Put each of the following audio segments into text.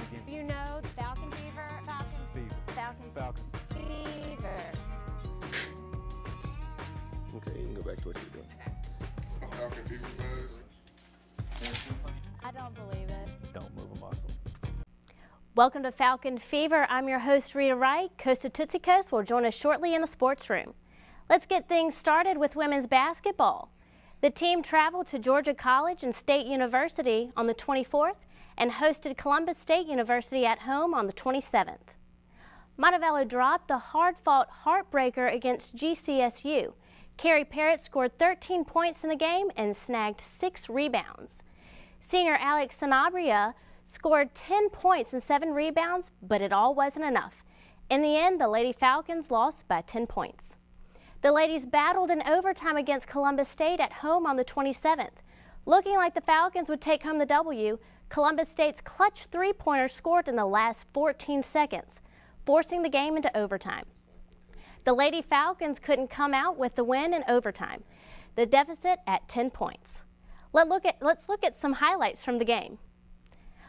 champions. You know, Falcon Fever. Falcon Fever. Falcon. Falcon. Fever. Okay, you can go back to what you're doing. Okay. Falcon Fever buzz. I don't believe it. Don't move a muscle. Welcome to Falcon Fever. I'm your host, Rita Wright. Coast to Tootsie Coast will join us shortly in the sports room. Let's get things started with women's basketball. The team traveled to Georgia College and State University on the 24th and hosted Columbus State University at home on the 27th. Montevallo dropped the hard-fought heartbreaker against GCSU. Carrie Parrott scored 13 points in the game and snagged 6 rebounds. Senior Alex Sanabria scored 10 points and 7 rebounds, but it all wasn't enough. In the end, the Lady Falcons lost by 10 points. The ladies battled in overtime against Columbus State at home on the 27th. Looking like the Falcons would take home the W, Columbus State's clutch three-pointer scored in the last 14 seconds, forcing the game into overtime. The Lady Falcons couldn't come out with the win in overtime, the deficit at 10 points. Let's look at some highlights from the game.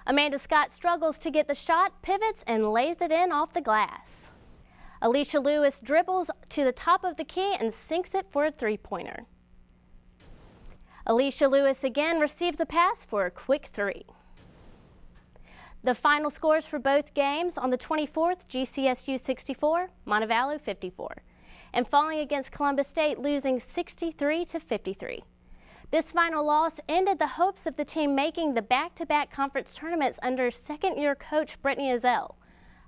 Amanda Scott struggles to get the shot, pivots, and lays it in off the glass. Alicia Lewis dribbles to the top of the key and sinks it for a three-pointer. Alicia Lewis again receives a pass for a quick three. The final scores for both games on the 24th, GCSU 64, Montevallo 54, and falling against Columbus State, losing 63-53. This final loss ended the hopes of the team making the back-to-back conference tournaments under second-year coach Brittany Ezell.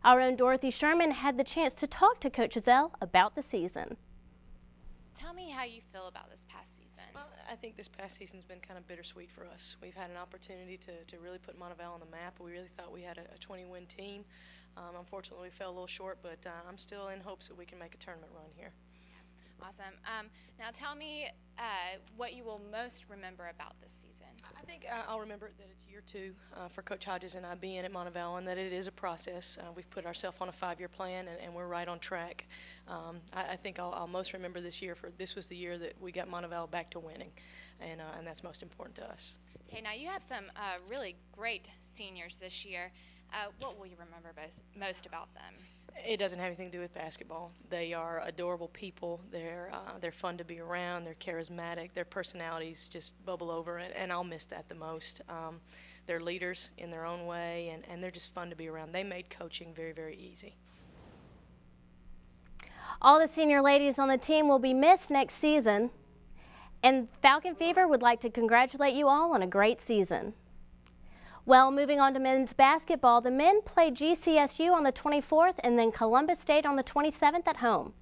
Our own Dorothy Sherman had the chance to talk to Coach Ezell about the season. Tell me how you feel about this past season. Well, I think this past season's been kind of bittersweet for us. We've had an opportunity to really put Montevallo on the map. We really thought we had a 20-win team. Unfortunately, we fell a little short, but I'm still in hopes that we can make a tournament run here. Awesome. Now tell me what you will most remember about this season. I think I'll remember that it's year 2 for Coach Hodges and I being at Montevallo, and that it is a process. We've put ourselves on a 5-year plan, and we're right on track. I think I'll most remember this year, for this was the year that we got Montevallo back to winning, and that's most important to us. Okay, now you have some really great seniors this year. What will you remember most about them? It doesn't have anything to do with basketball. They are adorable people. They're fun to be around. They're charismatic. Their personalities just bubble over, and I'll miss that the most. They're leaders in their own way, and they're just fun to be around. They made coaching very, very easy. All the senior ladies on the team will be missed next season, and Falcon Fever would like to congratulate you all on a great season. Well, moving on to men's basketball, the men played GCSU on the 24th and then Columbus State on the 27th at home.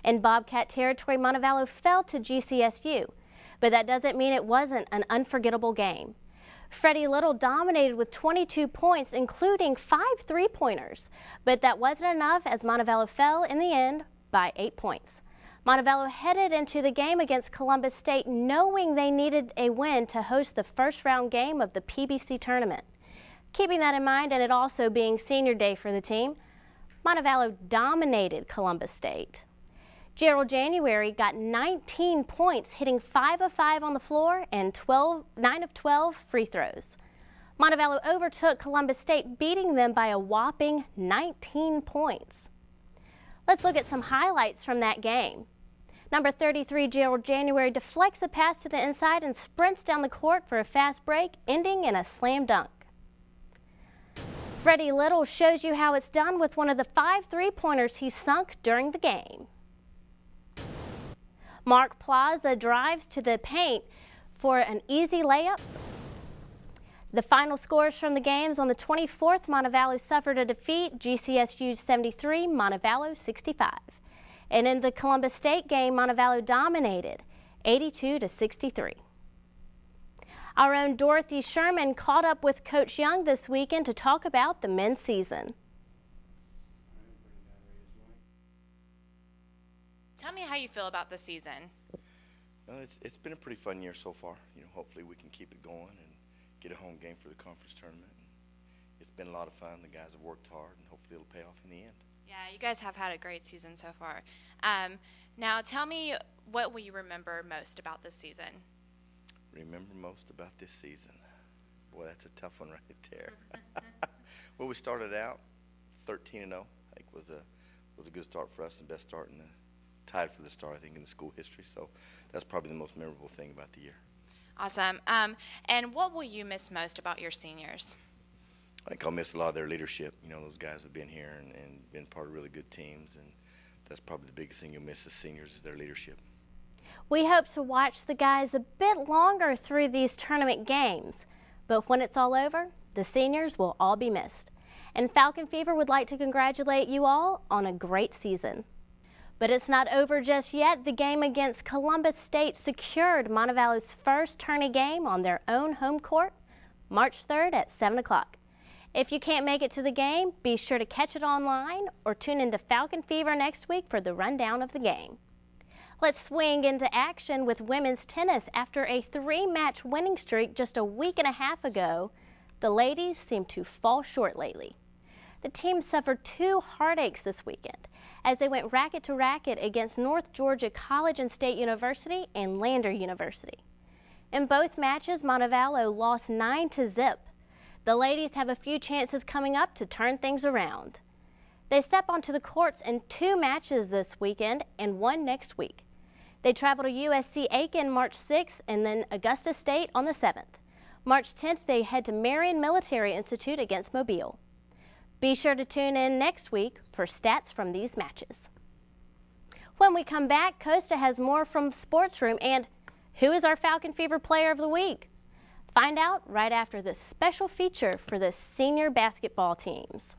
In Bobcat territory, Montevallo fell to GCSU, but that doesn't mean it wasn't an unforgettable game. Freddie Little dominated with 22 points, including 5 three-pointers, but that wasn't enough as Montevallo fell in the end by 8 points. Montevallo headed into the game against Columbus State knowing they needed a win to host the first-round game of the PBC tournament. Keeping that in mind, and it also being senior day for the team, Montevallo dominated Columbus State. Gerald January got 19 points, hitting 5 of 5 on the floor and 9 of 12 free throws. Montevallo overtook Columbus State, beating them by a whopping 19 points. Let's look at some highlights from that game. Number 33, Gerald January, deflects a pass to the inside and sprints down the court for a fast break, ending in a slam dunk. Freddie Little shows you how it's done with one of the 5 three-pointers he sunk during the game. Mark Plaza drives to the paint for an easy layup. The final scores from the games on the 24th, Montevallo suffered a defeat, GCSU 73, Montevallo 65. And in the Columbus State game, Montevallo dominated 82-63. Our own Dorothy Sherman caught up with Coach Young this weekend to talk about the men's season. Tell me how you feel about the season. Well, it's been a pretty fun year so far. You know, hopefully we can keep it going and get a home game for the conference tournament. It's been a lot of fun. The guys have worked hard, and hopefully it'll pay off in the end. Yeah, you guys have had a great season so far. Now tell me, what will you remember most about this season? Remember most about this season? Boy, that's a tough one right there. Well, we started out 13-0. I think was a good start for us, and best start tied for the start, I think, in the school history. So that's probably the most memorable thing about the year. Awesome. And what will you miss most about your seniors? I think I'll miss a lot of their leadership. You know, those guys have been here and been part of really good teams, and that's probably the biggest thing you'll miss as seniors is their leadership. We hope to watch the guys a bit longer through these tournament games, but when it's all over, the seniors will all be missed. And Falcon Fever would like to congratulate you all on a great season. But it's not over just yet. The game against Columbus State secured Montevallo's first tourney game on their own home court, March 3rd at 7 o'clock. If you can't make it to the game, be sure to catch it online or tune into Falcon Fever next week for the rundown of the game. Let's swing into action with women's tennis. After a 3-match winning streak just a week and a half ago, the ladies seem to fall short lately. The team suffered 2 heartaches this weekend as they went racket to racket against North Georgia College and State University and Lander University. In both matches, Montevallo lost 9-0. The ladies have a few chances coming up to turn things around. They step onto the courts in 2 matches this weekend and 1 next week. They travel to USC Aiken March 6th and then Augusta State on the 7th. March 10th, they head to Marion Military Institute against Mobile. Be sure to tune in next week for stats from these matches. When we come back, Costa has more from the sports room, and who is our Falcon Fever Player of the Week? Find out right after this special feature for the senior basketball teams.